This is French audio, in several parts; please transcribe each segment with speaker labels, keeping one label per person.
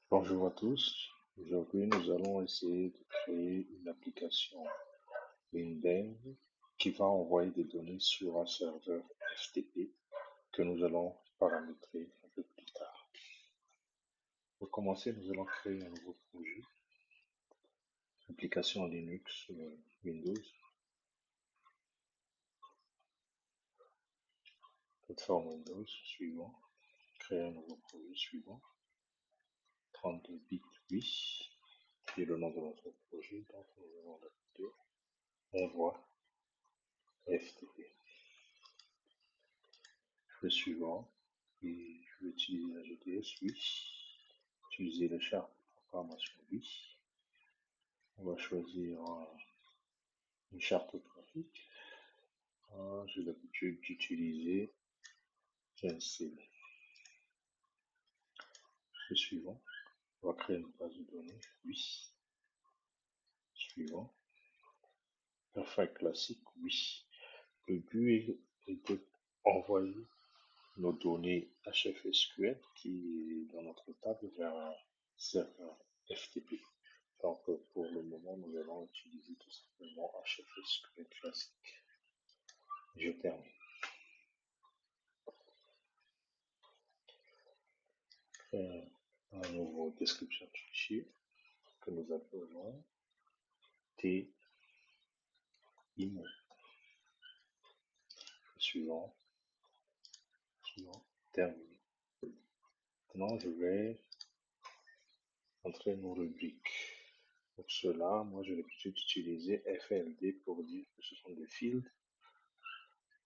Speaker 1: Bonjour à tous. Aujourd'hui, nous allons essayer de créer une application Windows qui va envoyer des données sur un serveur FTP que nous allons paramétrer un peu plus tard. Pour commencer, nous allons créer un nouveau projet, application Linux Windows, plateforme Windows suivant, créer un nouveau projet suivant, 32 bits 8, et le nom de notre projet, donc nous allons l'appeler envoi FTP. Le suivant, et je vais utiliser la GTS, oui. Utiliser le char de programmation, oui. On va choisir une charte graphique. J'ai l'habitude d'utiliser Stencil. Le suivant, on va créer une base de données, oui. Suivant, Perfect classique, oui. Le but est d'envoyer nos données HFSQL qui est dans notre table vers un serveur FTP. Donc pour le moment, nous allons utiliser tout simplement HFSQL classique. Je termine. Un nouveau description de fichier que nous appelons TIMO. Suivant, terminé. Maintenant, je vais entrer nos rubriques. Pour cela, moi j'ai l'habitude d'utiliser FLD pour dire que ce sont des fields.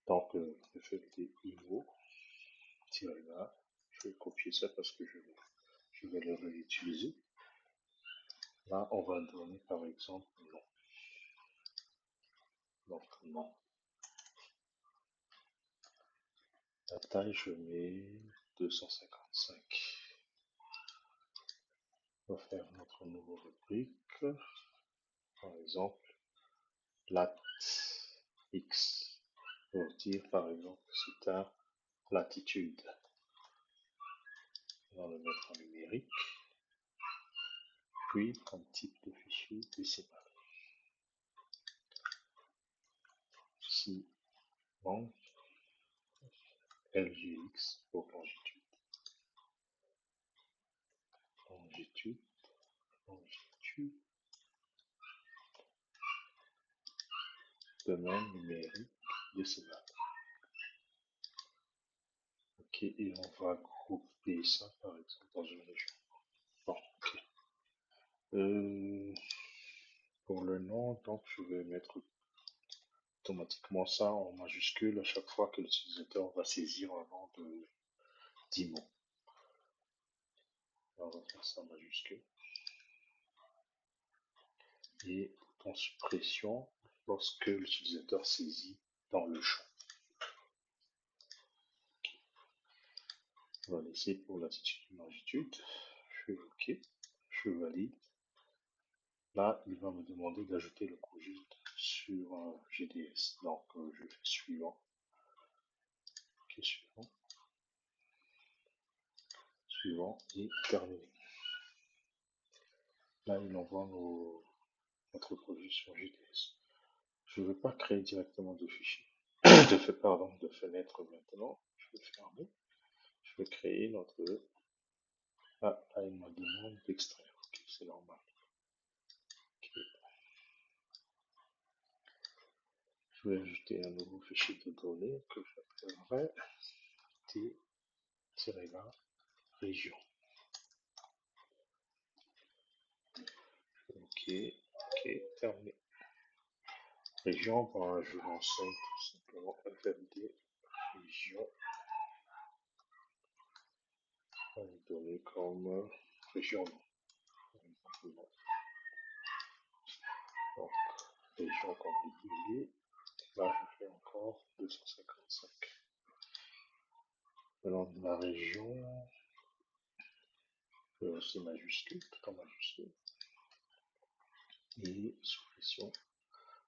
Speaker 1: Donc, FLD IMO, là, je vais copier ça parce que je vais le réutiliser. Là, on va donner par exemple non. Donc, non. La taille, je mets 255. On va faire notre nouvelle rubrique. Par exemple, lat x. Pour dire par exemple que c'est un latitude. On va le mettre en numérique. Puis, comme type de fichier décimal. Ici, donc, LGX pour longitude. Longitude, longitude. Domaine numérique décimal. Ok, et on va grouper ça par exemple dans une région. Bon, ok. Pour le nom, donc je vais mettre automatiquement ça en majuscule à chaque fois que l'utilisateur va saisir un nom de 10 mots. On va faire ça en majuscule. Et en suppression lorsque l'utilisateur saisit dans le champ. On va laisser pour latitude et longitude. Je fais OK. Je valide. Là, il va me demander d'ajouter le projet sur GDS. Donc, je fais suivant. OK, suivant. Suivant et terminé. Là, il envoie notre projet sur GDS. Je ne veux pas créer directement de fichier, de fenêtre maintenant. Je vais fermer. Je vais créer notre. Ah, là, il me demande d'extraire. Ok, c'est normal. Okay. Je vais ajouter un nouveau fichier de données que j'appellerai t-la région. Ok, ok, terminé. Région, ben, je l'enseigne tout simplement FMD région. On va donner comme région. Donc, région comme dédiée. Là, je fais encore 255. Maintenant, la région, c'est majuscule, tout en majuscule. Et suppression,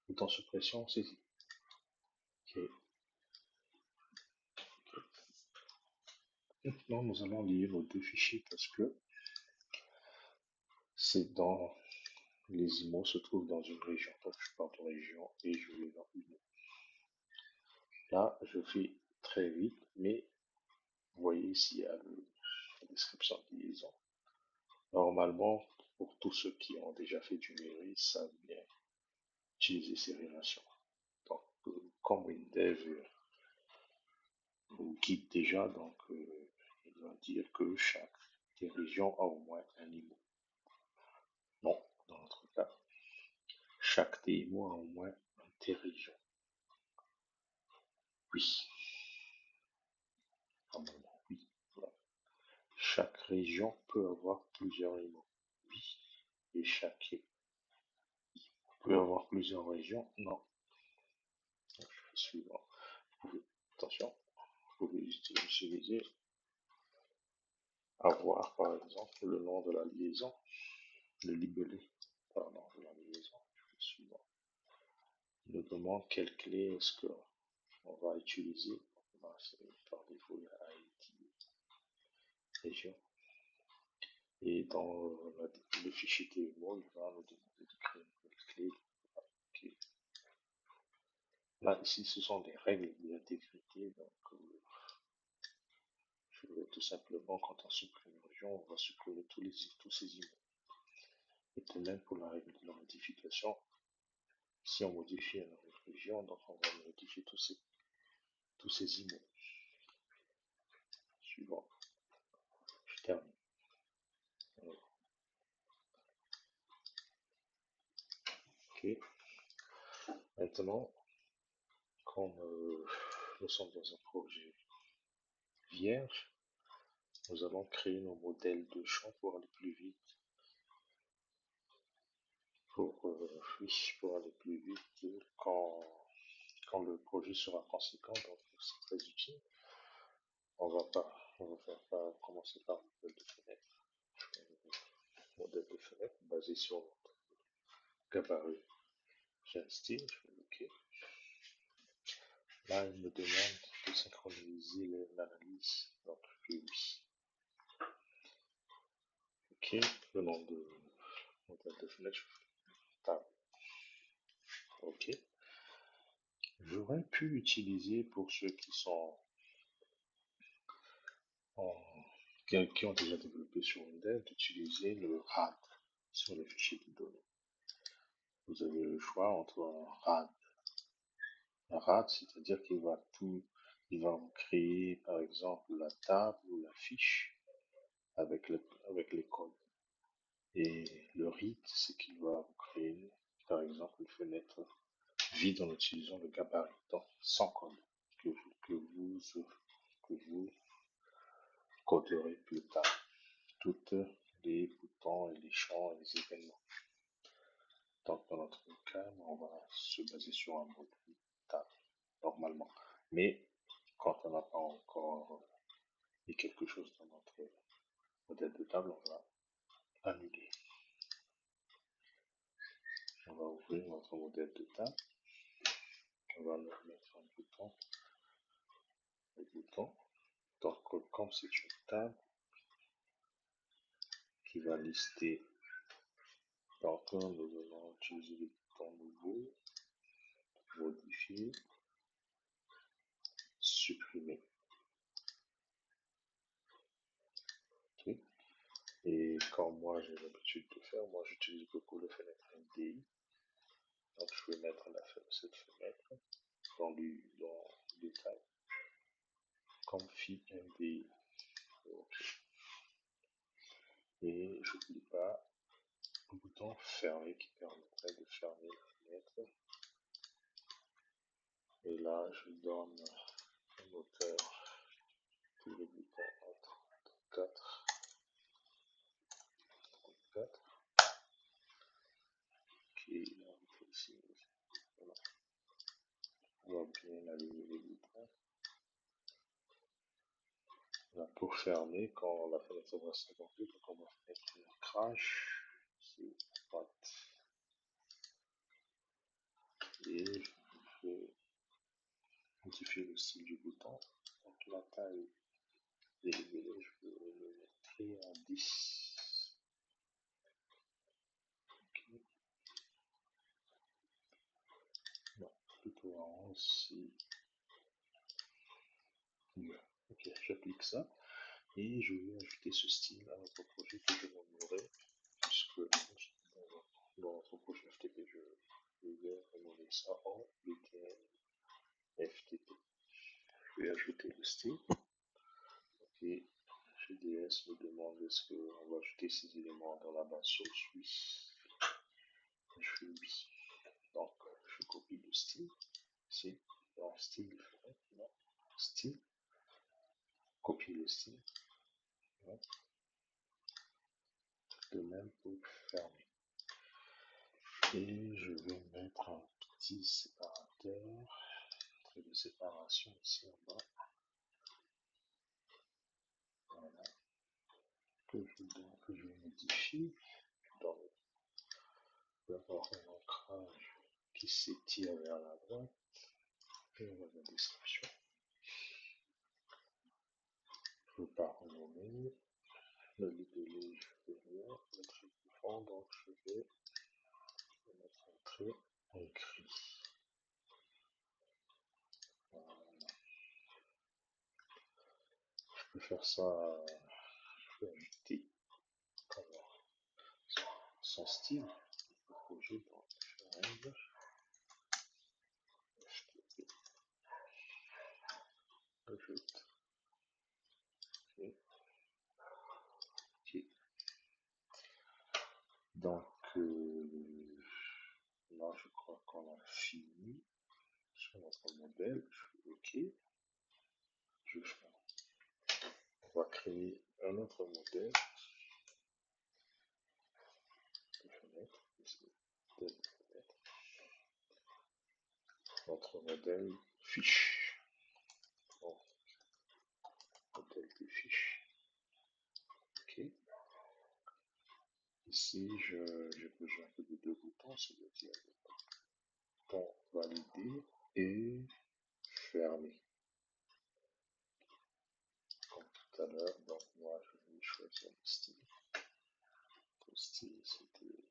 Speaker 1: tout en suppression, c'est ici. Ok. Maintenant, nous allons lier nos deux fichiers parce que C'est dans les IMO se trouvent dans une région. Donc je pars de région et je vais dans IMO. Là, je fais très vite, mais vous voyez ici, il y a la description de liaison. Normalement, pour tous ceux qui ont déjà fait du mairie, savent bien utiliser ces relations. Donc, comme WinDev vous guide déjà, donc il va dire que chaque région a au moins un IMO. Non, dans notre cas, chaque TMO a au moins un T-région. Oui, normalement, oui. Voilà. Chaque région peut avoir plusieurs IMO. Oui. Et chaque peut avoir plusieurs régions. Non. Donc, je fais suivant. Attention, vous pouvez utiliser avoir par exemple le nom de la liaison, le libellé, pardon, de la liaison. Je fais suivant. Il nous demande quelle clé est-ce qu'on va utiliser. Par défaut, il y a IT région. Et dans le fichier TMO, il va nous demander de créer une nouvelle clé. Okay. Là, ici, ce sont des règles d'intégrité. Donc, je vais tout simplement, quand on supprime une région, on va supprimer tous ces images. Et de même pour la règle de la modification, si on modifie une région, donc on va modifier tous ces images. Suivant. Je termine. Ok. Maintenant, comme nous sommes dans un projet vierge, nous allons créer nos modèles de champ pour aller plus vite. Pour aller plus vite quand le projet sera conséquent, donc c'est très utile. On va faire commencer par un modèle de fenêtre. Modèle de fenêtre basé sur notre gabarit. J'ai un style, je fais OK. Là, il me demande de synchroniser l'analyse, donc je fais oui. OK, le nom de modèle de fenêtre, je fais tab. OK. J'aurais pu utiliser pour ceux qui sont qui ont déjà développé sur Windows d'utiliser le RAD sur les fichiers de données. Vous avez le choix entre un RAD. Un RAD, c'est-à-dire il va vous créer par exemple la table ou la fiche avec, avec les codes. Et le RID, c'est qu'il va vous créer par exemple une fenêtre vide en utilisant le gabarit, donc sans code, que vous coderez plus tard. Toutes les boutons et les champs et les événements. Donc, dans notre cas, on va se baser sur un mode table, normalement. Mais quand on n'a pas encore mis quelque chose dans notre modèle de table, on va annuler. On va ouvrir notre modèle de table. On va mettre un bouton. Donc, comme c'est une table qui va lister, donc nous allons utiliser le bouton nouveau, modifier, supprimer. Okay. Et comme moi j'ai l'habitude de faire, moi j'utilise beaucoup le fenêtre MDI. Donc je vais mettre cette fenêtre dans le détail. Config MDI. Okay. Et je n'oublie pas le bouton fermer qui permettrait de fermer la fenêtre. Et là je donne un moteur pour le bouton entre 4. Qui est là, ici. Voilà. On va bien aligner les boutons. Là, pour fermer, quand la fenêtre va s'agrandir, donc on va mettre un crash ici à droite. Et je vais modifier le style du bouton. Donc la taille des je vais le mettre à 10. aussi mieux. Ok, j'applique ça et je vais ajouter ce style à notre projet que je nommerai, puisque dans notre projet FTP, je vais renommer ça en BTN FTP. Je vais ajouter le style. Et GDS me demande est-ce qu'on va ajouter ces éléments dans la base source. Oui. Je fais oui. Donc, je copie le style. Ici, dans style, non, style, copier le style. Ouais. De même pour fermer. Et je vais mettre un petit séparateur, trait de séparation ici en bas. Voilà. Que je modifie. Donc, d'abord un ancrage qui s'étire vers la droite. Et on va la description. Je ne veux pas renommer. Le libellé, je ne vais rien mettre équipement, donc je vais mettre un trait écrit. Voilà. Je peux faire ça, je peux ajouter son style au projet dans FRL. FTP. Ajoute. Et OK. Donc, là, je crois qu'on a fini sur notre modèle. Je fais OK. Je fais. On va créer un autre modèle de fenêtre. Ici, modèle de fenêtre. Notre modèle fiche. Bon, modèle de fiche. OK. Ici, j'ai besoin que de deux boutons, c'est-à-dire le bouton valider et fermer. Comme tout à l'heure, donc moi je vais choisir le style. Le style, c'était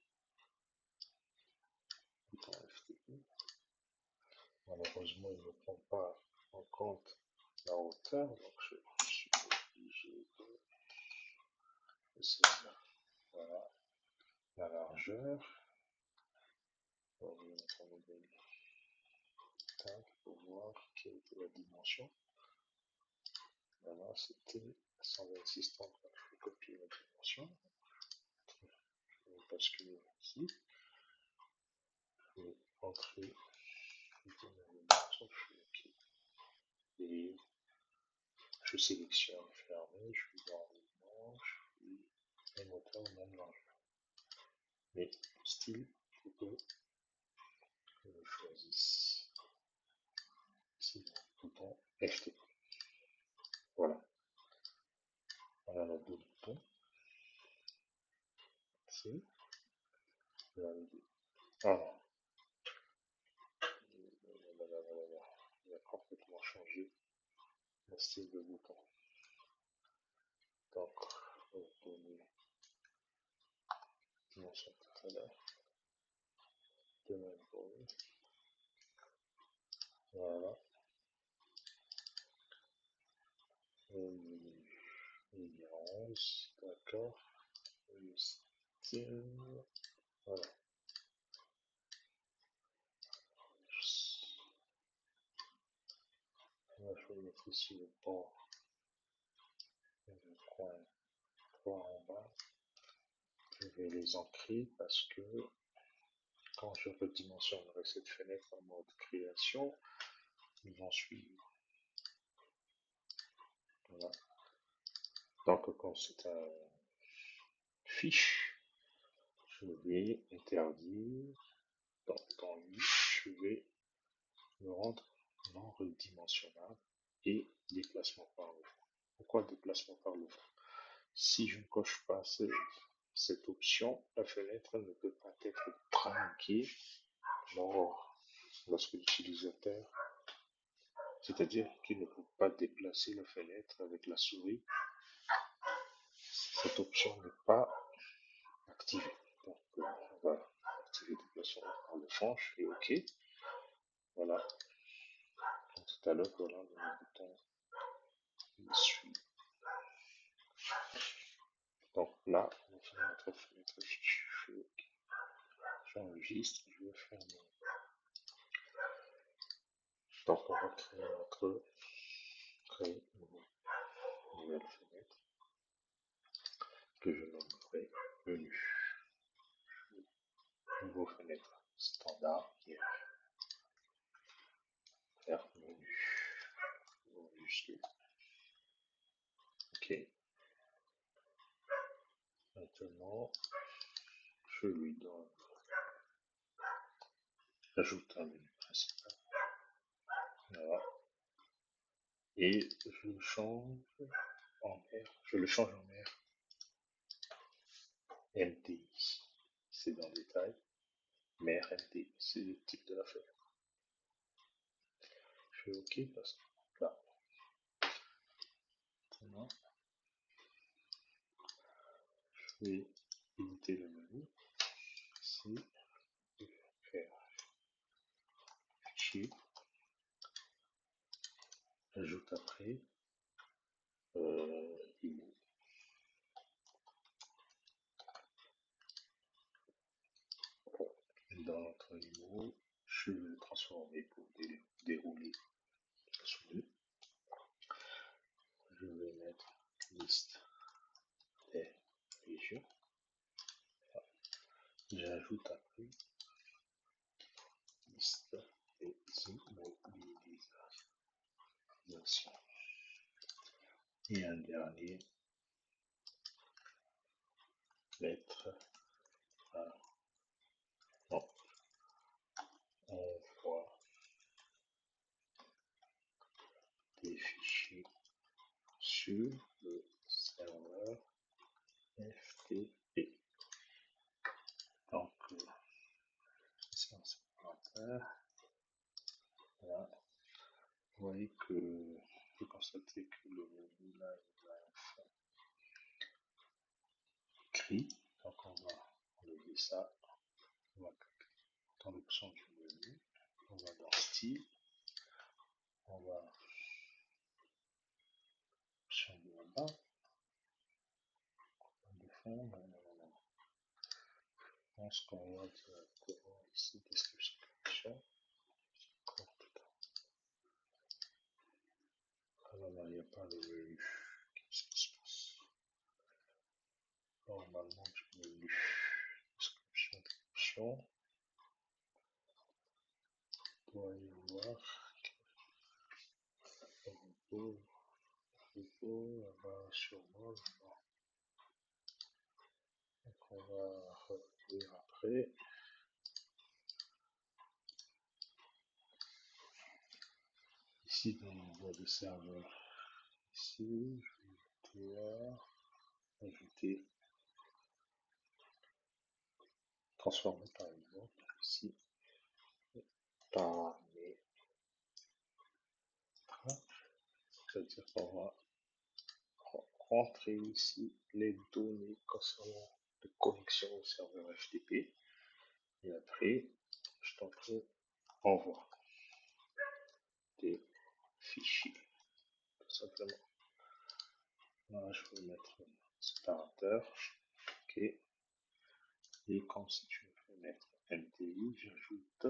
Speaker 1: bouton FTP. Malheureusement, il ne prend pas en compte la hauteur, donc je suis obligé de saisir. Voilà. La largeur. On va mettre un modèle pour voir quelle était la dimension. Voilà, c'était 126,30. Je vais copier la dimension. Je vais basculer ici. Je vais entrer. Je fais OK. Et je sélectionne fermé. Je suis dans mouvement. Je suis les moteurs même largeur. Mais style, il faut que je choisisse ici le bouton FTP. Voilà. Voilà les deux boutons. Ici. Voilà. Il a complètement changé le style de bouton. Donc, on va donner dimension tout à l'heure. De même pour lui. Voilà. Il y a 11, d'accord. Le style. Voilà. Là, je vais mettre ici le bord et le coin 3 en bas. Je vais les ancrer parce que quand je redimensionnerai cette fenêtre en mode création, ils vont suivre. Voilà. Donc, quand c'est un fiche, je vais interdire dans lui, je vais le rendre non redimensionnable et déplacement par le vent. Pourquoi déplacement par le vent? Si je ne coche pas cette option, la fenêtre ne peut pas être trinquée lorsque l'utilisateur, c'est-à-dire qu'il ne peut pas déplacer la fenêtre avec la souris. Cette option n'est pas activée. Donc, on va activer le déplacement par le fond, je fais OK. Voilà. tout à l'heure, voilà, le bouton suit. Donc là, on va faire notre fenêtre fichier. J'enregistre, je vais fermer. Donc on va créer une nouvelle fenêtre que je nommerai menu. Nouveau fenêtre standard qui est faire menu. Minuscule. Ok. Maintenant, je lui donne, j'ajoute un menu principal. Voilà. Et je le change en mer. Je le change en mer. MTI. C'est dans le détail. Mer MTI. C'est le type de la fenêtre. Je fais OK parce que là, maintenant, je vais éditer le menu. Ici, je vais faire fichier. J'ajoute après IMO. Dans notre IMO, je vais le transformer pour dérouler la souris. Je vais mettre liste des régions. J'ajoute après liste des immobilisations. Et un dernier, lettre A. Non, on voit des fichiers sur le serveur FTP. Donc, ça c'est l'inventaire. Voilà. Vous voyez que vous constatez que le menu là il a un écrit. Donc on va enlever ça. On va dans l'option du menu. On va dans style. On va option de là-bas. De fond, je pense qu'on va directement ici description. Alors là, il n'y a pas de menu. Qu'est-ce qui se passe? Normalement, du menu. Description. Il doit y avoir repos, là-bas sur moi. Donc on va revenir après. Ici, dans l'envoi de serveur, ici, je vais pouvoir ajouter, transformer par exemple, ici, paramètres, c'est-à-dire qu'on va rentrer ici les données concernant la connexion au serveur FTP, et après, je t'envoie envoi des fichiers, tout simplement. Là, je vais mettre séparateur, ok, et comme c'est une fenêtre MTI, j'ajoute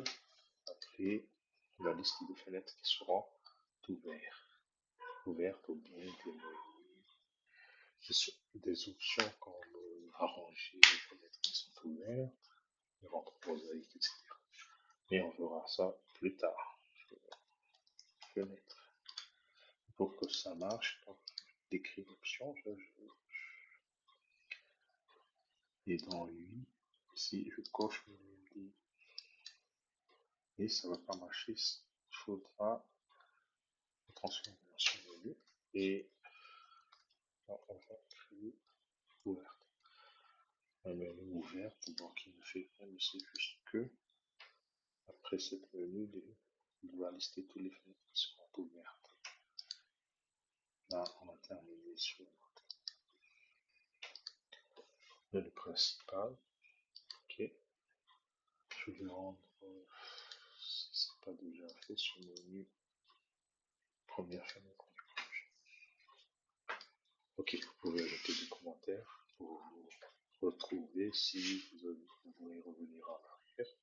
Speaker 1: après la liste de fenêtres qui seront ouvertes ou bien des menus, des options comme arranger les fenêtres qui sont ouvertes, les rendre mosaïques, etc. Et on verra ça plus tard. Fenêtre. Pour que ça marche, donc décris l'option, et dans lui, ici je coche le menu et ça va pas marcher. Il faudra transformer sur menu et on va créer ouverte. Un menu ouvert, donc il ne fait rien, mais c'est juste que après cette menu, il doit lister toutes les fenêtres qui seront ouvertes. Là, on a terminé sur le principal. Ok. Je vais rendre, si c'est pas déjà fait, sur le menu première fenêtre du projet. Ok, vous pouvez ajouter des commentaires pour vous retrouver si vous voulez revenir en arrière.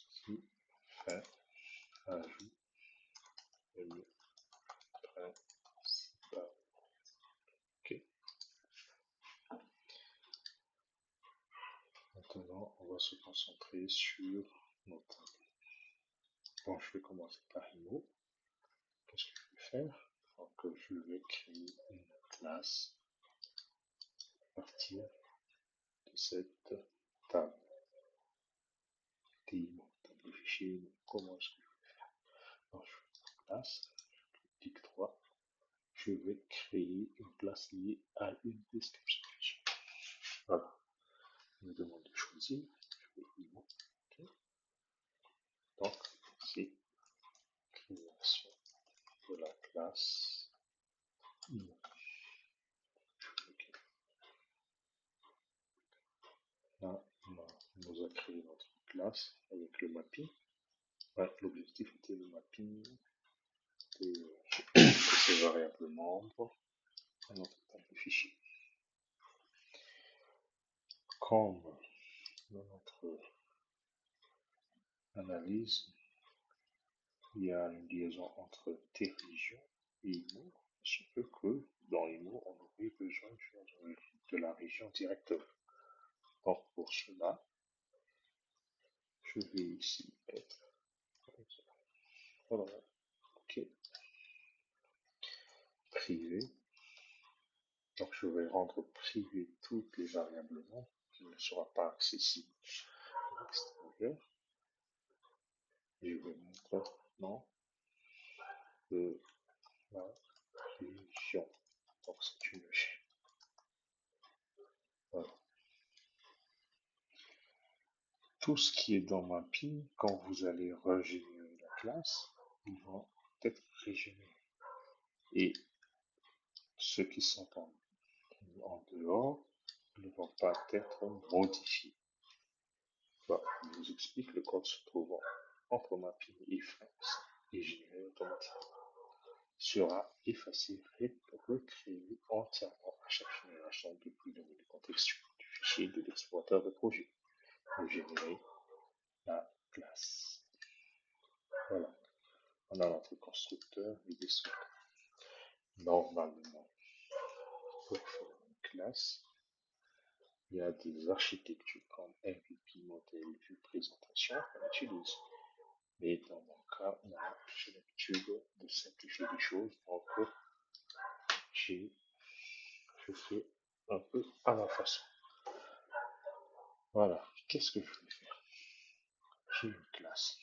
Speaker 1: Si, fin, ajout, menu, principal. Ok. Maintenant, on va se concentrer sur nos tables. Bon, je vais commencer par IMO. Qu'est-ce que je vais faire? Donc, je vais créer une classe à partir de cette table. IMO, table de fichier IMO. Comment est-ce que je vais faire? Donc, je fais une classe, je clique 3. Je vais créer une classe liée à une description. Voilà. Il me demande de choisir. Je vais IMO. Okay. Donc, c'est création de la classe IMO. Okay. Là, on nous a créé notre classe avec le mapping. Ouais, l'objectif était le mapping de ces variables membres à notre table de fichier. Comme dans notre analyse, il y a une liaison entre tes régions et IMO, il se peut que dans IMO, on aurait besoin de la région directement. Donc pour cela, je vais ici mettre voilà, ok, privé. Donc je vais rendre privé toutes les variables membres qui ne sera pas accessible à l'extérieur. Je vais mettre non de la région. Donc c'est une chaîne. Voilà. Tout ce qui est dans mapping, quand vous allez régénérer la classe, ils vont être régénérés. Et ceux qui sont en dehors ne vont pas être modifiés. Voilà, je vous explique, le code se trouvant entre mapping et frames et généré automatiquement sera effacé, recréé entièrement à chaque génération depuis le menu contextuel du fichier de l'exploiteur de projet pour générer la classe. Voilà, on a notre constructeur et destructeur. Normalement, pour faire une classe, il y a des architectures comme MVP, modèle, vue, présentation qu'on utilise. Mais dans mon cas, moi, j'ai l'habitude de simplifier les choses. Donc, je fais un peu à ma façon. Voilà. Qu'est-ce que je vais faire? J'ai une classe.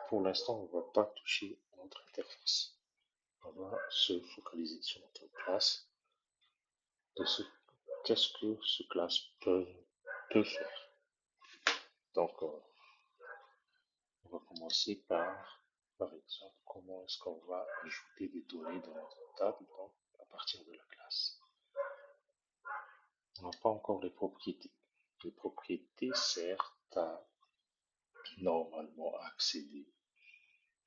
Speaker 1: Pour l'instant, on ne va pas toucher à notre interface. On va se focaliser sur notre classe. Qu'est-ce que ce classe peut faire? Donc, on va commencer par exemple, comment est-ce qu'on va ajouter des données dans notre table donc, à partir de la classe. On n'a pas encore les propriétés. Les propriétés servent à normalement accéder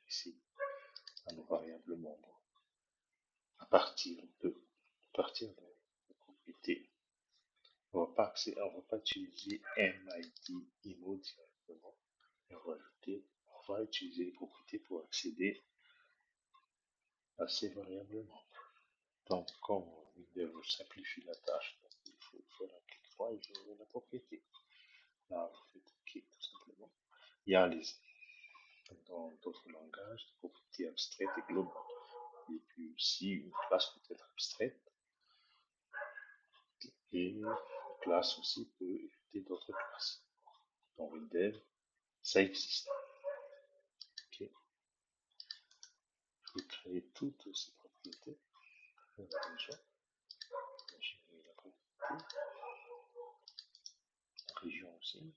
Speaker 1: ici à nos variables membres à partir de propriétés. On va pas utiliser MID IMO directement. On va utiliser les propriétés pour accéder à ces variables membres. Donc, comme Windows simplifie la tâche, donc il faut faire un clic droit et générer la propriété. Là, vous faites OK tout simplement. Il y a dans d'autres langages, des propriétés abstraites et globales. Et puis aussi, une classe peut être abstraite et une classe aussi peut éviter d'autres classes. Dans Windows, ça existe. OK. Je vais créer toutes ces propriétés. On a déjà généré la propriété. La région aussi.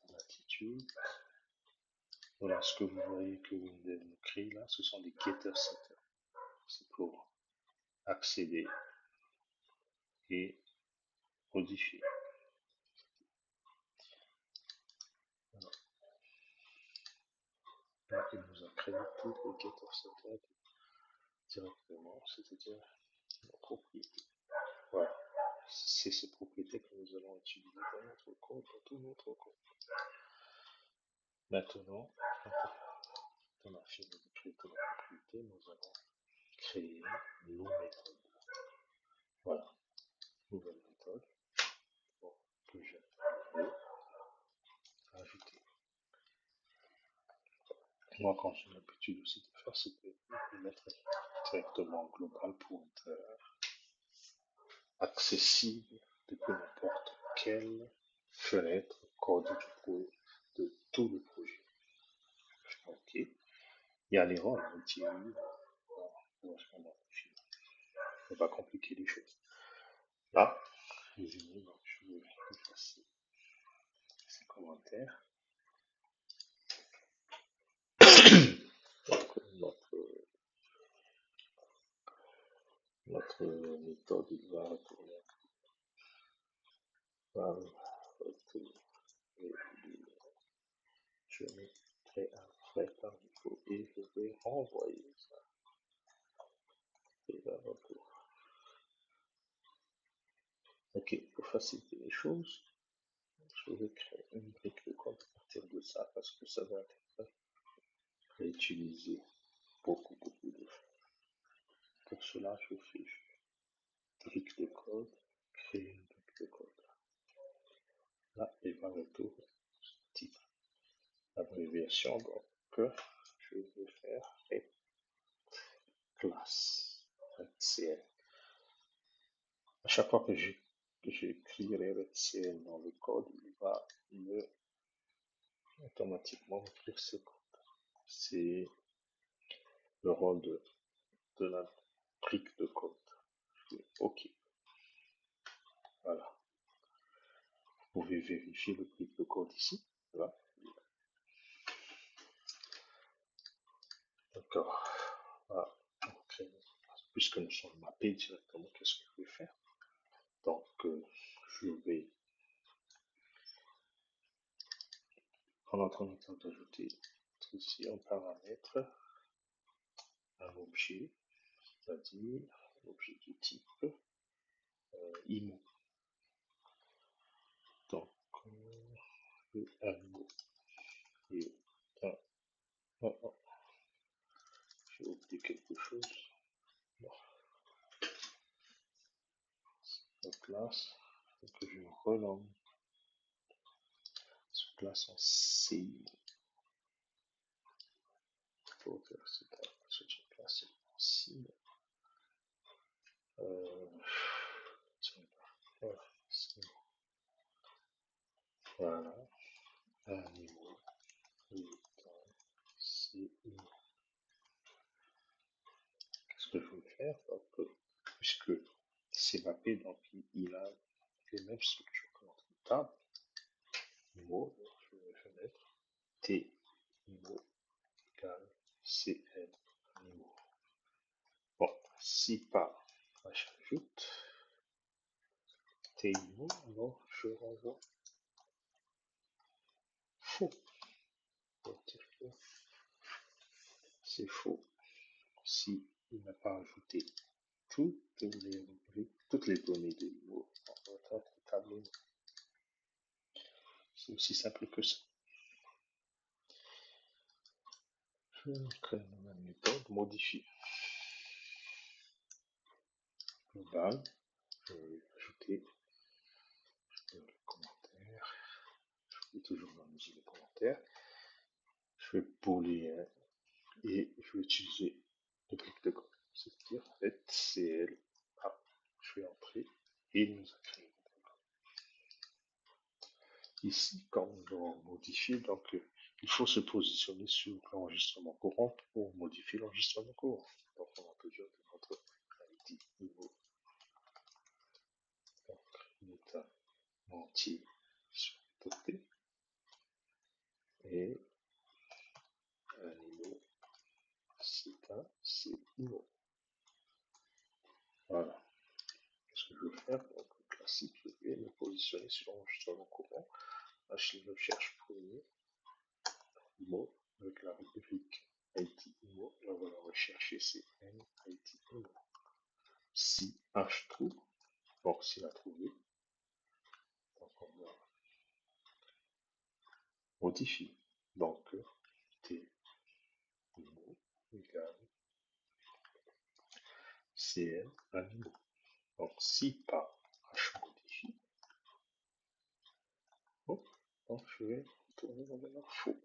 Speaker 1: Latitude. Voilà, ce que vous voyez que Windows crée là, ce sont des getter setters. C'est pour accéder et modifier. Voilà. Là, il nous a créer toutes les get offset directement, c'est-à-dire nos propriétés. Voilà. C'est ces propriétés que nous allons utiliser dans notre code, dans tout notre code. Maintenant, quand on a fini de créer toute la propriété, nous allons créer nos méthodes. Voilà, nouvelle méthode bon, que j'ai ajouter. Moi, quand j'ai l'habitude aussi de faire, c'est de mettre directement global pointer accessible depuis n'importe quelle fenêtre code de tout le projet. Ok. Il y a l'erreur, on dit on va pas compliquer les choses. Là, résumé, donc je vais effacer ces commentaires. Donc, notre méthode, il va retourner je mettrai un frais par défaut et je vais renvoyer ça. Et là, retour. Ok, pour faciliter les choses, je vais créer une brique de code à partir de ça parce que ça va être réutilisé beaucoup de fois. Pour cela, je fais brique de code, créer une brique de code. Là, il va retour type. L'abréviation, donc, je vais faire classe. RedCL. À chaque fois que j'écrirai RedCL dans le code, il va me automatiquement écrire ce code. C'est le rôle de la brique de code. OK. Voilà. Vous pouvez vérifier le brique de code ici. Voilà. D'accord. Voilà. Donc, puisque nous sommes mappés directement, qu'est-ce que je vais faire? Donc, je vais en train d'ajouter ici un paramètre, un objet, c'est-à-dire l'objet du type IMO. Donc, un mot et j'ai oublié quelque chose. Bon. La classe, donc je renomme cette classe en CI. Pour faire cette classe en CI. Voilà. Voilà. Un niveau. CI. Qu'est-ce que je vais faire? Donc, puisque c'est mappé, donc il a les mêmes structures que notre table. Niveau, je vais mettre T niveau égale CL niveau. Bon, si pas, j'ajoute T niveau, alors je renvoie faux. Pour dire que c'est faux. Si il n'a pas ajouté toutes les données de niveau dans notre tableau. C'est aussi simple que ça. Je crée une nouvelle méthode, modifier. Global, je vais ajouter le commentaire. Je vais toujours analyser les commentaires. Je vais booléen et je vais utiliser le brique de code. C'est-à-dire CL. Ah, je vais entrer et il nous a créé. Ici, quand nous allons modifier, donc il faut se positionner sur l'enregistrement courant pour modifier l'enregistrement courant. Donc on a toujours notre ID niveau. Donc l'état entier sur côté et un niveau c'est niveau. Voilà. Ce que je veux faire, donc classique, je vais me positionner sur l'enregistrement courant. Là, je cherche premier mot avec la rubrique IT IMO, là on va rechercher CN IT IMO. Si H trouve, donc s'il a trouvé, donc on va modifier. Donc T IMO égale CN IMO. Donc si par H modifie, hop, donc je vais tourner dans le faux.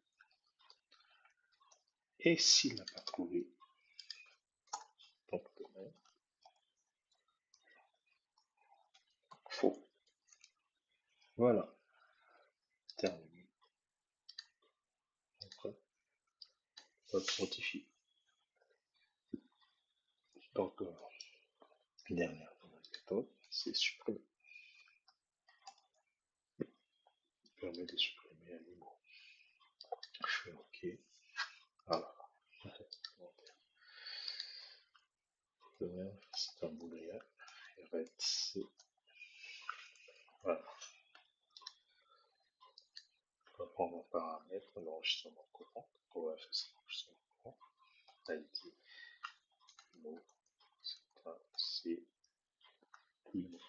Speaker 1: Et s'il n'a pas trouvé, donc demain, faux. Voilà, terminé. Après, on va modifier. Donc, dernière méthode, c'est supprimer. Permet de supprimer un numéro. Je fais OK. Voilà. C'est un booléen. Red, c'est. Voilà. On va prendre un paramètre, l'enregistrement courant. On va faire ça l'enregistrement courant. ID, mot, c'est IMO.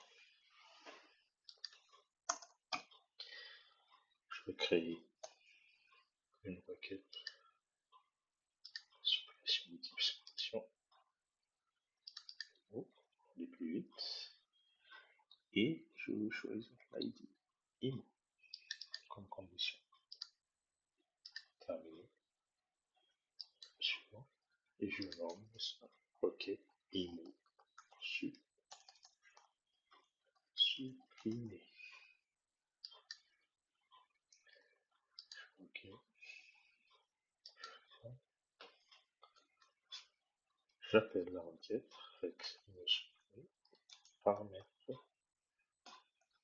Speaker 1: Je vais créer une requête suppression multiplication pour aller plus vite. Et je vais choisir l'ID IMO comme condition. Terminé. Suivant. Et je nomme ça requête IMO supprimer. OK. J'appelle la requête avec paramètre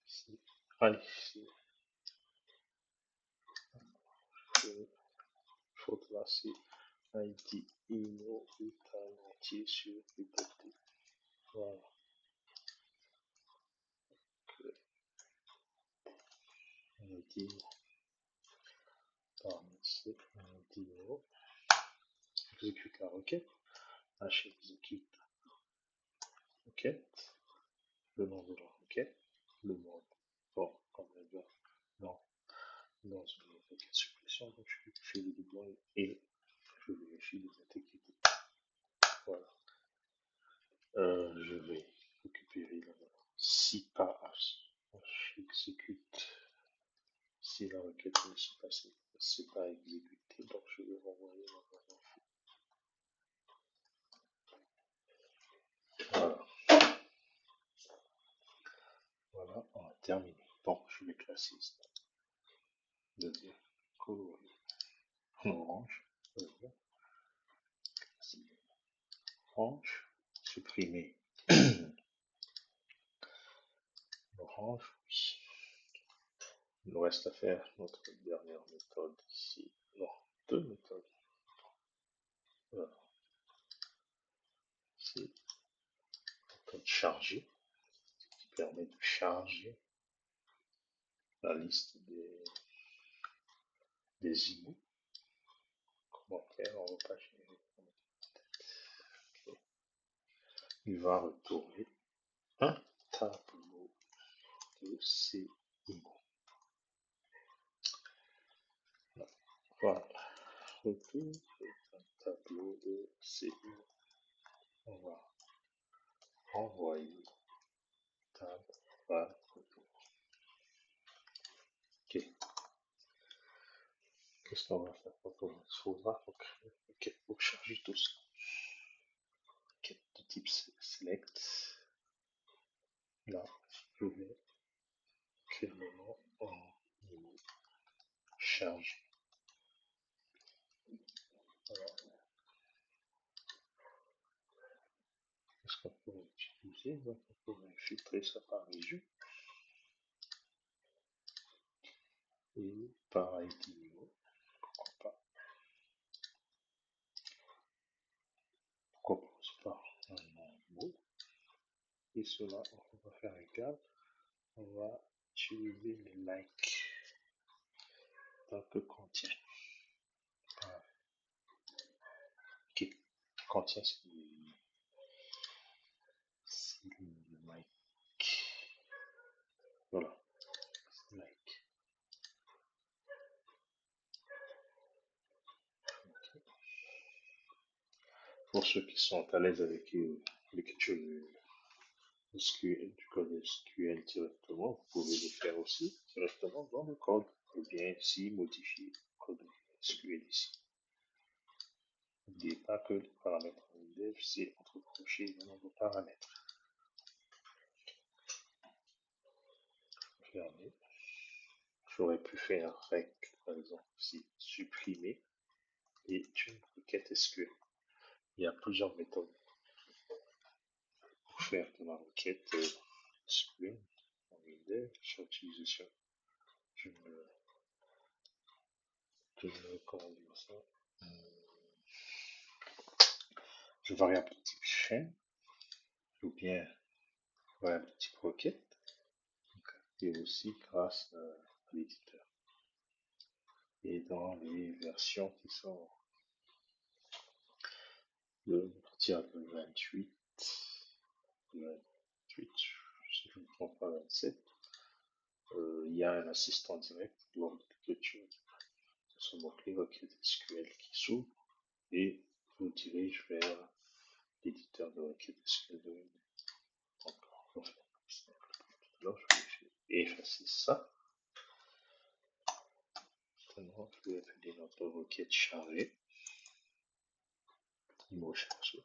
Speaker 1: ici. Allez, ici. Faute là, c'est ID IMO étal entier sur liberté. Voilà. ID paramètre ID IMO. Exécute la requête. H exécute requête. Le nom de la requête. Le mode. Bon, comme on va dans une requête suppression, donc je fais le doublon et je vérifie les intégrité. Voilà. Je vais récupérer le si pas exécute, si la requête ne s'est passée, c'est pas exécuté, donc je vais renvoyer la valeur faux. Voilà. Voilà, on a terminé. Donc je vais classer ça. Deuxième coloré en orange. Orange. Supprimer. Orange, oui. Il nous reste à faire notre dernière méthode ici. Non, deux méthodes. Voilà. C'est la méthode charger qui permet de charger la liste des IMO. Comment faire? On va pas générer. Okay. Il va retourner un tableau de ces IMO. Voilà. Retour un tableau de ces IMO. On va envoyer tab va retour. Ok. Qu'est-ce qu'on va faire pour il faudra pour charger tout ça. Ok, de type select. Là, je vais clairement en charge. Voilà. Est-ce qu'on pourrait utiliser? Donc, on pourrait filtrer ça par région. Et par ID niveau. Pourquoi pas? Pourquoi pas un mot? Et cela, on va faire égal. On va utiliser les likes tant que contient. Voilà. contient c'est le mic. Voilà, mic. Pour ceux qui sont à l'aise avec l'écriture du code SQL directement, vous pouvez le faire aussi directement dans le code, ou bien ici modifier le code SQL ici. N'oubliez pas que les paramètres dev, c'est entre crochets dans vos paramètres. Fermez. J'aurais pu faire rec, par exemple, ici, supprimer et une requête SQL. Il y a plusieurs méthodes pour faire de la requête SQL en dev. J'utilise je me, comment dire ça, je variable de type chaîne, ou bien variable de type requête, et aussi grâce à l'éditeur. Et dans les versions qui sont de partir de 28, si je ne me trompe pas, 27, il y a un assistant direct lors de l'écriture de ce mot-clé requête SQL qui s'ouvre et vous dirige vers l'éditeur de requête SQL de Windows. Donc, alors, je vais effacer ça. Maintenant, je vais appeler notre requête chargée. Mot chargé.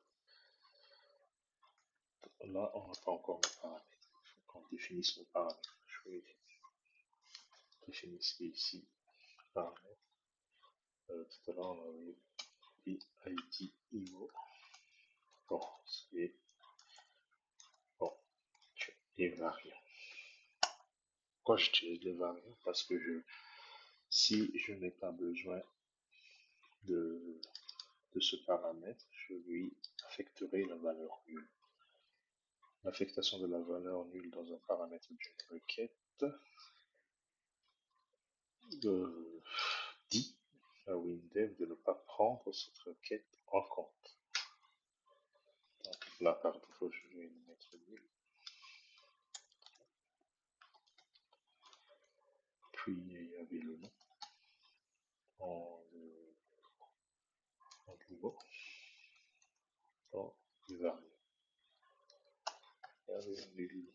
Speaker 1: Là, on n'a pas encore mes paramètres. Il faut qu'on définisse nos paramètres. Je vais définir ici paramètres. Tout à l'heure, on avait dit ID IMO. Bon, c'est bon. Les variants. Pourquoi j'utilise les variants? Parce que si je n'ai pas besoin de, de ce paramètre, je lui affecterai la valeur nulle. L'affectation de la valeur nulle dans un paramètre d'une requête dit à WinDev de ne pas prendre cette requête en compte. Donc là, par défaut, je vais mettre nul. Puis il y avait le nom en nouveau dans les variables. Il y avait nul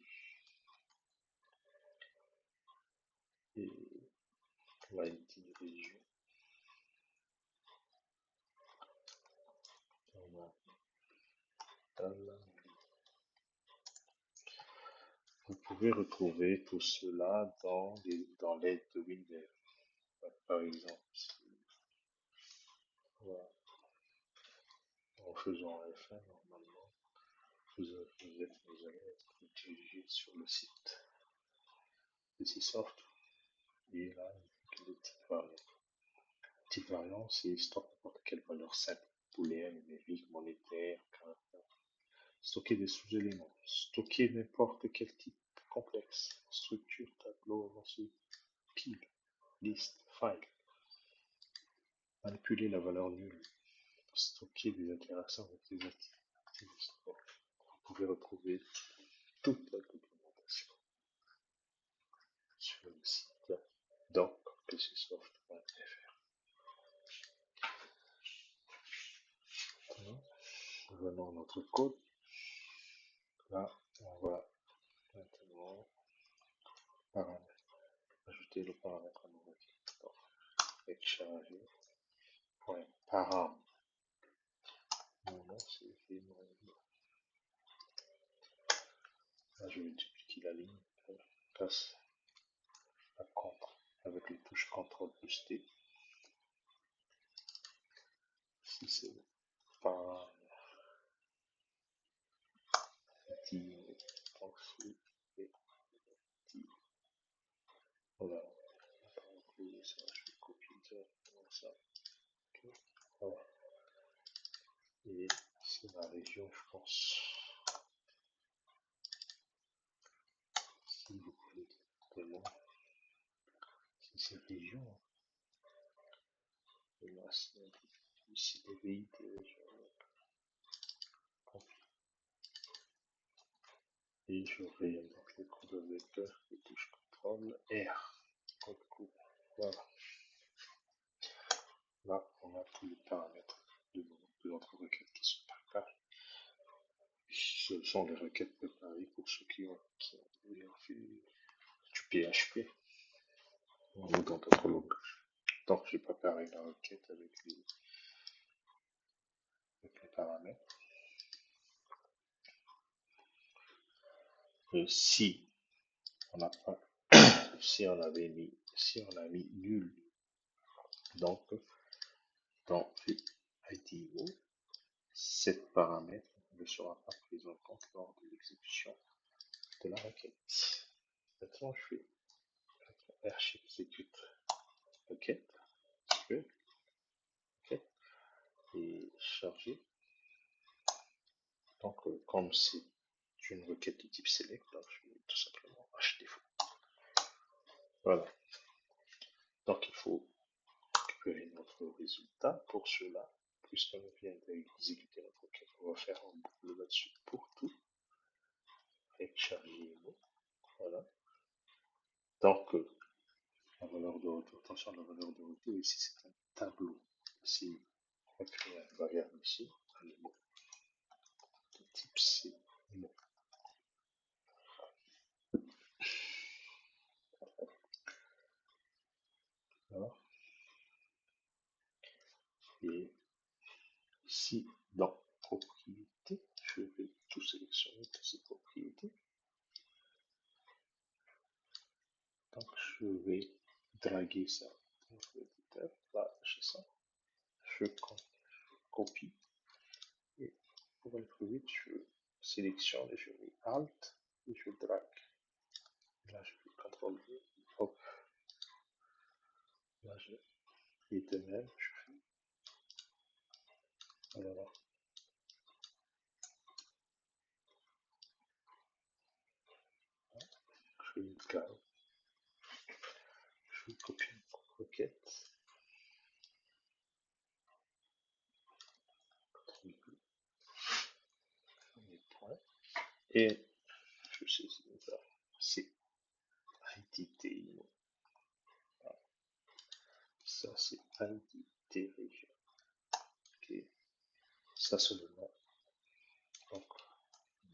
Speaker 1: et l'ID région. Vous pouvez retrouver tout cela dans l'aide de Windows. Par exemple, voilà, en faisant F1, normalement, vous allez être dirigé sur le site de Csoft. Et là, il y a des petites variantes. Petite variante, c'est stock n'importe quelle valeur simple, booléenne, numérique, monétaire, caractère. Stocker des sous-éléments. Stocker n'importe quel type complexe. Structure, tableau, avancé, pile, liste, file. Manipuler la valeur nulle. Stocker des interactions avec les activités. Vous pouvez retrouver toute la documentation sur le site doc.pcsoft.fr. Revenons à notre code. Là, on va maintenant paramètre. Ajouter le paramètre à nouveau. Donc, avec chargé. Point param. Mon nom, c'est mon nom. Là, je vais dupliquer la ligne. Passe à contre avec les touches CTRL plus T. Si c'est param. Donc, c'est voilà. Je vais copier directement ça. Okay. Voilà. Et c'est la région, je pense. Si vous voulez directement, si c'est région, et là c'est ici les pays des régions. Et je réinvente le code vecteur et touche CTRL R. Code court. Voilà. Là, on a tous les paramètres de notre requête qui sont préparés. Ce sont les requêtes préparées pour ceux qui ont fait du PHP ou dans d'autres langages. Donc, j'ai préparé la requête avec les paramètres. Si on n'a pas, si on a mis nul, donc dans IDO, cet paramètre ne sera pas pris en compte lors de l'exécution de la requête. Maintenant, je fais archexecute requête, et charger. Donc, comme c'est une requête de type select, donc je vais tout simplement hdefaux. Voilà. Donc, il faut récupérer notre résultat. Pour cela, puisqu'on vient d'exécuter notre requête, on va faire un boucle là-dessus pour tout. Et charger. Voilà. Donc, la valeur de retour, attention à la valeur de retour, ici c'est un tableau. Ici, on va créer une variable ici, un mot de type C, mot. Voilà. Et ici, dans propriétés, je vais tout sélectionner, toutes ces propriétés. Donc, je vais draguer ça dans l'éditeur. Là, j'ai ça. Je copie. Et pour aller plus vite, je sélectionne et je mets Alt et je drague. Là, je fais CTRL V. Hop. Là, et de même, je fais. Voilà. Je fais une case. Je vais copier une requête. CTRL V. Mes points. Et je saisis ça. C'est identité. Ça, c'est identité région. Ok. Ça, c'est le nom. Donc,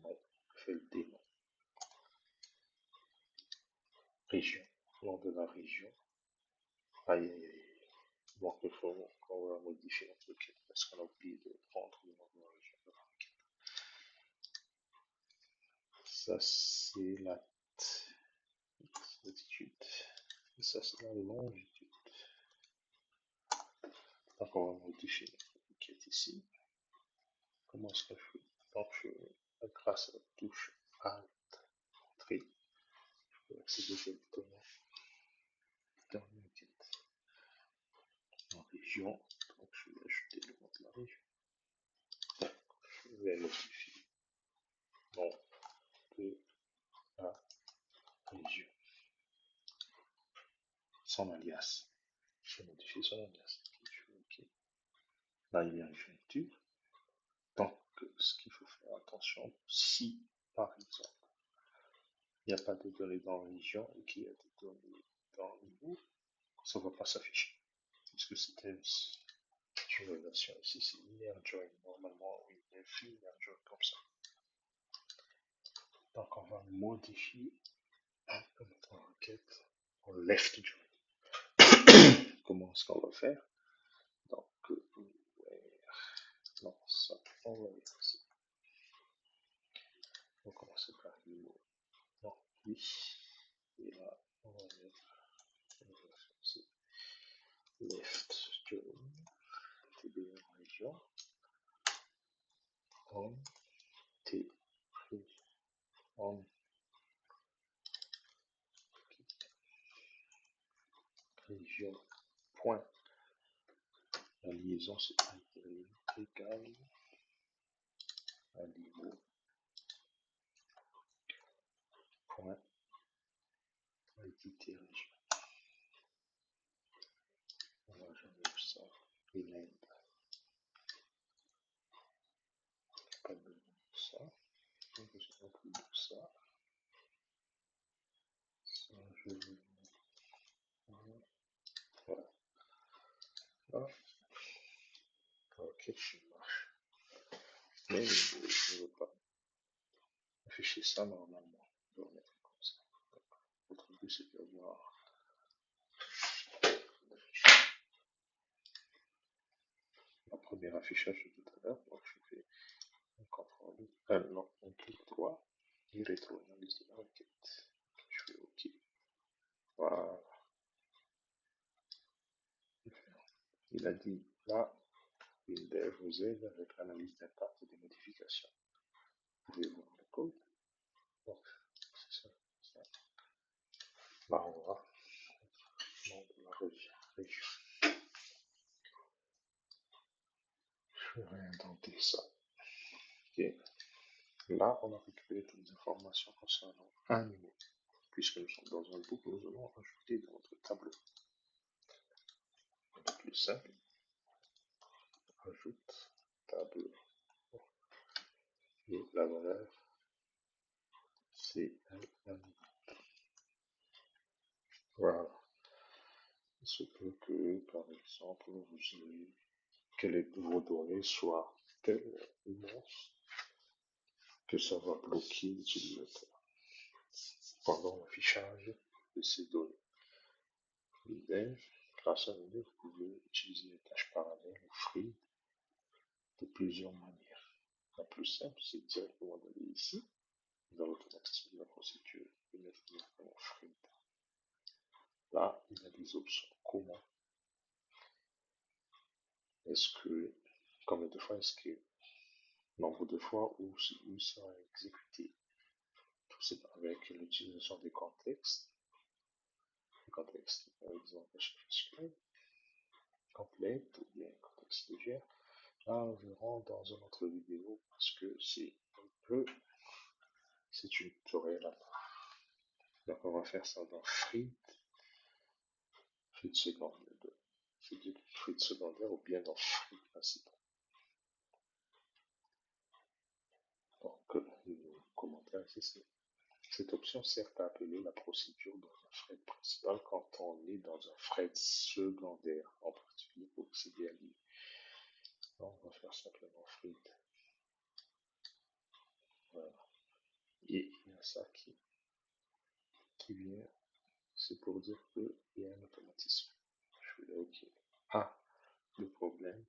Speaker 1: nom, je fais le dénom. Région. Nom de la région. Aïe, aïe, aïe. Donc, il faut qu'on va modifier notre requête parce qu'on a oublié de prendre le nom de la région de la requête. Ça, c'est la latitude. Et ça, c'est la longitude. Donc, on va modifier notre requête ici. Comment est-ce que je fais? Donc, grâce à la touche Alt, Entrée, je peux accéder directement dans la requête. En région, donc je vais ajouter le nom de la région. Je vais modifier nom de la région. Son alias. Je vais modifier son alias. OK. Là, il y a une jointure. Donc, ce qu'il faut faire attention, si par exemple, il n'y a pas de données dans la région et qu'il y a des données dans le niveau, ça ne va pas s'afficher. Puisque c'était une relation ici, c'est linear join. Normalement, oui, il fait linear join comme ça. Donc, on va modifier un peu notre requête en left join. Comment est-ce qu'on va faire? Donc, non, ça, on va mettre ici. On va commencer par niveau. Non, oui. Et là, on va mettre ici. Left join. TB en région. On T on région point. La liaison c'est égal à niveau point identité région. Voilà, j'enlève ça. Rename. Pas besoin de ça. Pas besoin non plus de ça. Voilà. Ah, ok, je marche. Mais je ne veux pas afficher ça normalement. Je vais le mettre comme ça. Votre but c'est de voir la première affichage de tout à l'heure. Donc je fais un contrôle. Non, un clic droit et rétro-analyse de la requête. Je fais OK. Voilà. Il a dit là, Windev vous aide avec l'analyse d'impact et des modifications. Vous pouvez voir le code. Donc, c'est ça. Là, on va dans la région. Je vais réindenter ça. Ok. Là, on a récupéré toutes les informations concernant un niveau. Puisque nous sommes dans un boucle, nous allons rajouter dans notre tableau. Le plus simple, ajoute tableau. Et la valeur, c'est un niveau. Voilà. Il se peut que, par exemple, vous ayez que vos données soient tellement immenses que ça va bloquer l'utilisateur pendant l'affichage de ces données. Idem, grâce à Windows, vous pouvez utiliser les tâches parallèles ou free de plusieurs manières. La plus simple, c'est directement d'aller ici, dans l'automatisme de la procédure, et mettre directement free. Là, il y a des options. Comment est-ce que, combien de fois est-ce que, nombre de fois où il sera exécuté. Tout c'est avec l'utilisation des contextes. Les contextes, par exemple, SQL, complète ou bien contexte légère. Là, nous verrons dans une autre vidéo parce que c'est un peu, c'est une tutoriel à part. Donc, on va faire ça dans Free secondaire, Free secondaire ou bien dans Free principal. Donc, le commentaire ici, c'est cette option sert à appeler la procédure dans un thread principal quand on est dans un thread secondaire, en particulier pour accéder à l'IA. On va faire simplement thread. Voilà. Et il y a ça qui vient, c'est pour dire qu'il y a un automatisme. Je vais OK. Ah, le problème,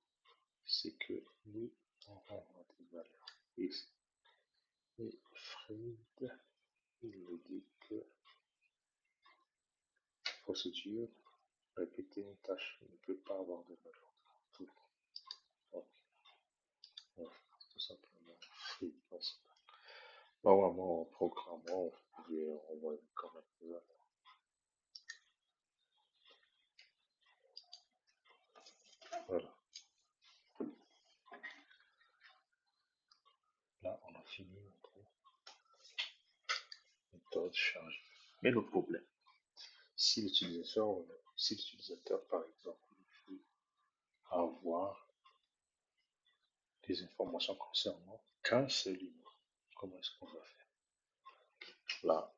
Speaker 1: c'est que nous avons des valeurs ici. Et Fred, il nous dit que procédure, répéter une tâche ne peut pas avoir de valeur. Donc, on va faire tout simplement Fred principal. Normalement, en programmant, vous pouvez envoyer quand même des valeurs. Voilà. Là, on a fini notre méthode chargée. Mais le problème, si l'utilisateur, par exemple, veut avoir des informations concernant qu'un seul livre, comment est-ce qu'on va faire? Là,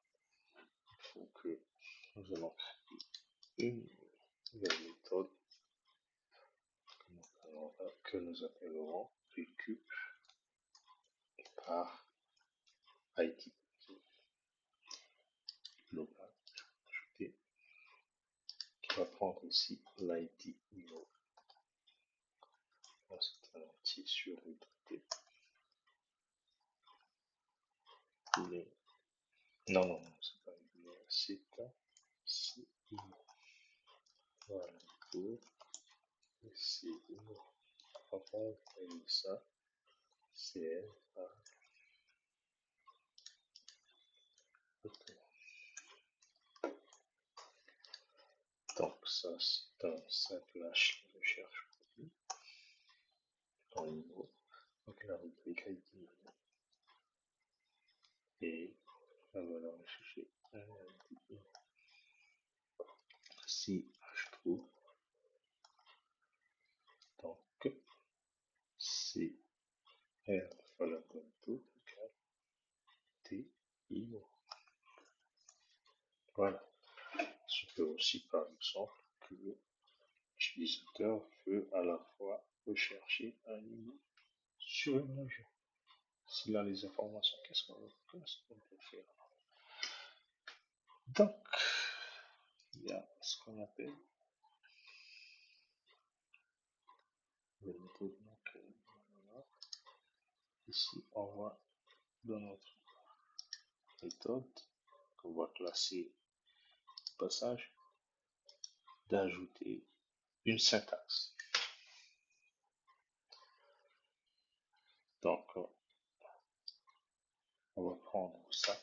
Speaker 1: il faut que nous allons créer une nouvelle méthode que nous appellerons récup par ID. Global, ajouter, qui va prendre ici l'ID niveau. Ensuite, un entier sur l'identité. Non, c'est pas une c'est un CIMO. Voilà, pour CIMO. Enfin, on fait ça, CL, donc ça, c'est un simple H de recherche produit dans le niveau. Donc la rubrique ID et la valeur recherchée si je trouve donc C R valeur de tout égale T I O. Voilà. peut aussi, par exemple, que l'utilisateur veut à la fois rechercher un niveau sur une région. S'il a les informations, qu'est-ce qu'on peut faire? Donc, il y a ce qu'on appelle le méthode. Donc, voilà. Ici, on va dans notre méthode qu'on va classer au passage d'ajouter une syntaxe. Donc, on va prendre ça.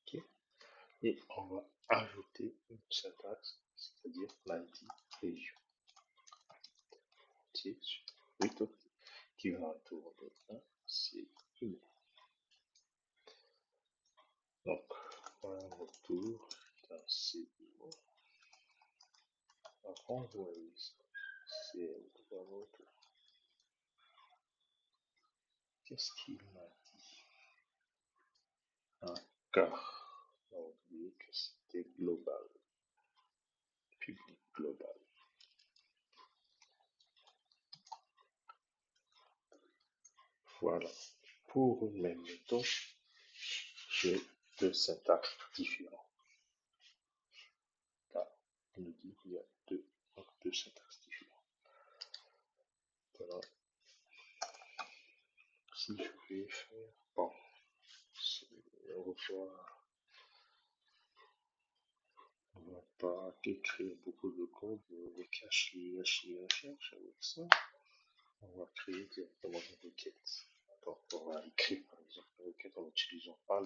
Speaker 1: Okay. Et on va ajouter une syntaxe, c'est-à-dire l'ID région. Qui va retourner un c'est une. Donc, un retour d'un CIO. On va renvoyer ça. C'est un retour. Qu'est-ce qu'il m'a dit? Un car. On a oublié que c'était global. Public global. Voilà. Pour une même méthode, j'ai deux syntaxes différents. Là, on nous dit qu'il y a deux syntaxes différents. Voilà. Si je vais faire, bon, on va pas écrire beaucoup de code avec HTML avec ça. On va créer directement une requête. Donc, on va écrire par exemple une requête en n'utilisant pas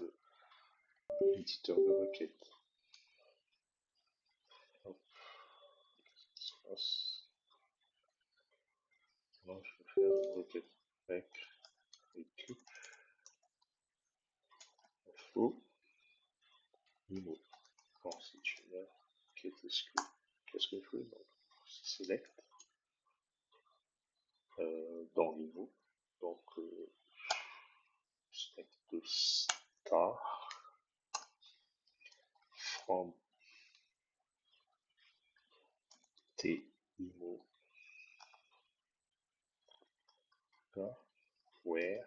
Speaker 1: l'éditeur de requête. Hop. Qu'est-ce qui se passe? Non, je vais faire une requête avec écrit flow niveau constitutionnel. Qu'est-ce que je fais? Donc, select dans niveau. Donc, select de star from t niveau where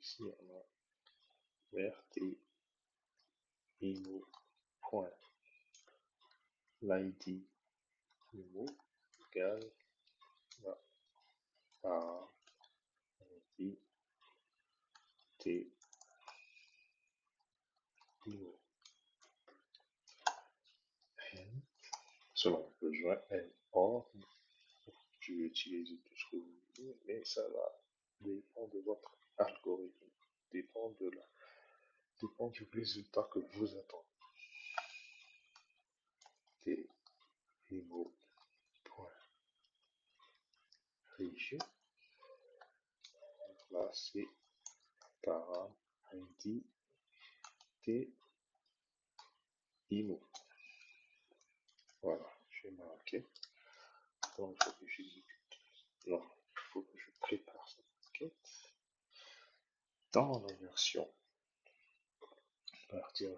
Speaker 1: ici on a where t niveau point l'id niveau égale à id t niveau n selon le besoin n or je vais utiliser tout ce que vous voulez mais ça va dépendre de votre algorithme, dépend du résultat que vous attendez. T niveau point région. Là c'est param id t IMO. Voilà, j'ai marqué. Donc, il faut que j'exécute. Non, il faut que je prépare cette requête. Dans la version, à partir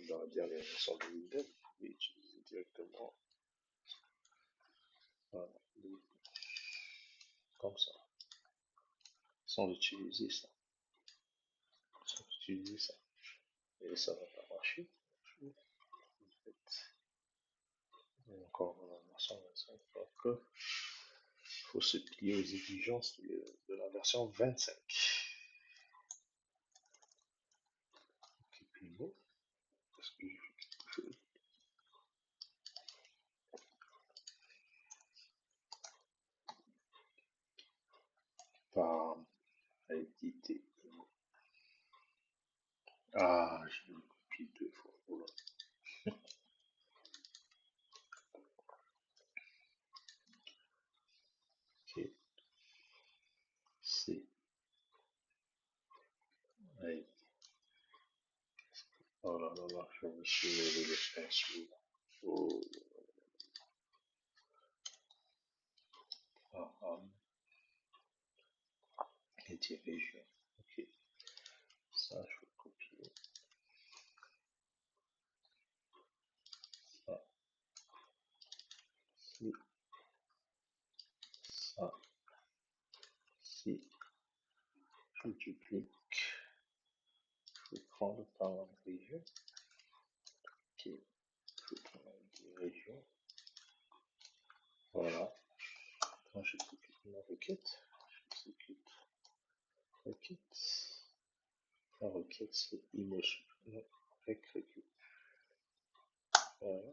Speaker 1: dans la dernière version de Windows, vous pouvez utiliser directement voilà, comme ça, sans utiliser ça. Sans utiliser ça. Et ça va pas marcher. Encore dans la version 25. Donc, il faut se plier aux exigences de la version 25. Et puis bon, est-ce que je fais quelque chose? Par éditer. Ah, j'ai copié deux fois. Voilà. Ok. C'est. Allez. Oh là là là, je me suis mêlé de pinceau. Oh. Ah, ah. Et des régions. Ok. Ça, je vais copier. Je duplique, je prends le calendrier, ok, je prends la région, voilà. Quand j'exécute ma requête, j'exécute requête. La requête c'est image avec récup. Voilà.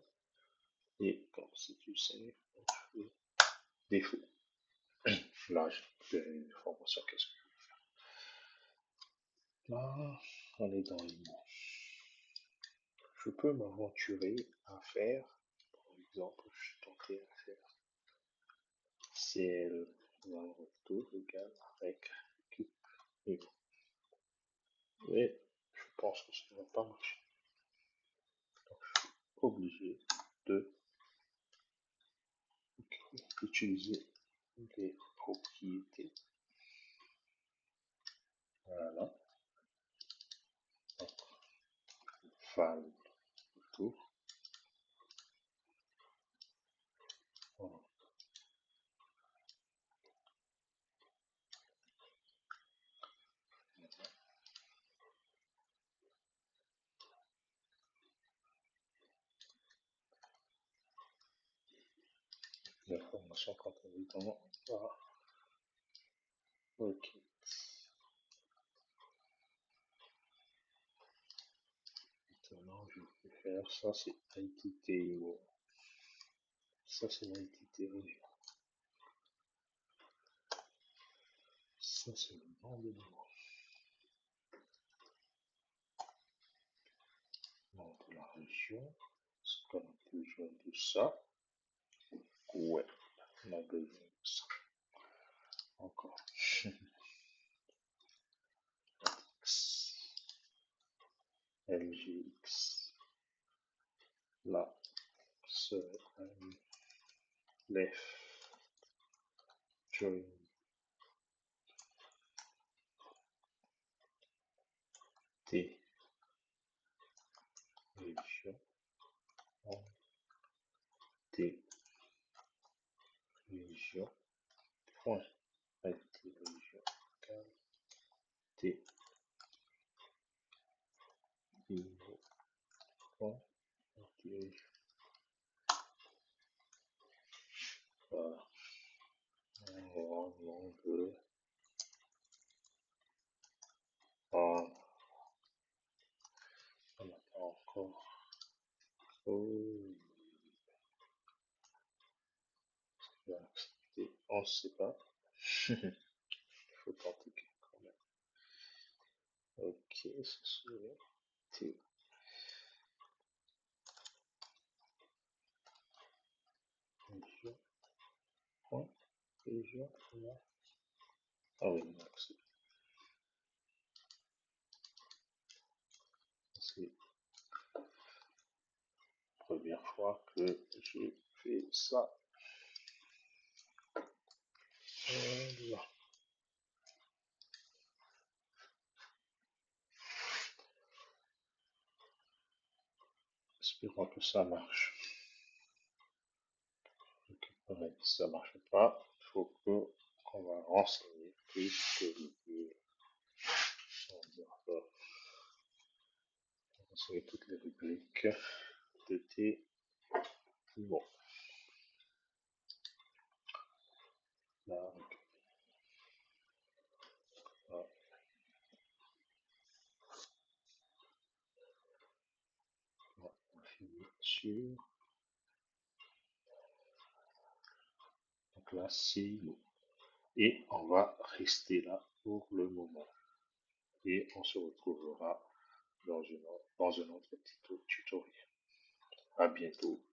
Speaker 1: Et comme c'est du save, je fais défaut. Là, j'ai récupéré une information. Qu'est-ce que là, on est dans les mots. Je peux m'aventurer à faire, par exemple, je suis tenté à faire CL retour égal avec récup niveau. Mais je pense que ça ne va pas marcher. Donc, je suis obligé de utiliser les propriétés. Voilà. Donc, val retour. Voilà. L'information quand on est dans voilà. Ok. Maintenant, je vais faire ça, c'est entité. Ça, c'est l'entité région. Ça, c'est le nom de niveau. Nom de la région. Est-ce qu'on a besoin de ça? Ouais, on a besoin de ça. Encore. LGX. Là, serait un left join T région en T région point IT région T niveau point IT région. Voilà. On veut on n'a pas encore. Oh, je vais accepter. On ne sait pas. Il faut tenter quand même. Ok, ça serait T région point région. Ah oui, on a accepté. C'est la première fois que je fais ça. Voilà. Espérons que ça marche. Okay. Ouais, si ça ne marche pas, il faut qu'on va renseigner plus que on va renseigner toutes les rubriques de T. Bon, là, là, on finit sur. Donc là, c'est bon. Et on va rester là pour le moment. Et on se retrouvera dans un autre tutoriel. À bientôt.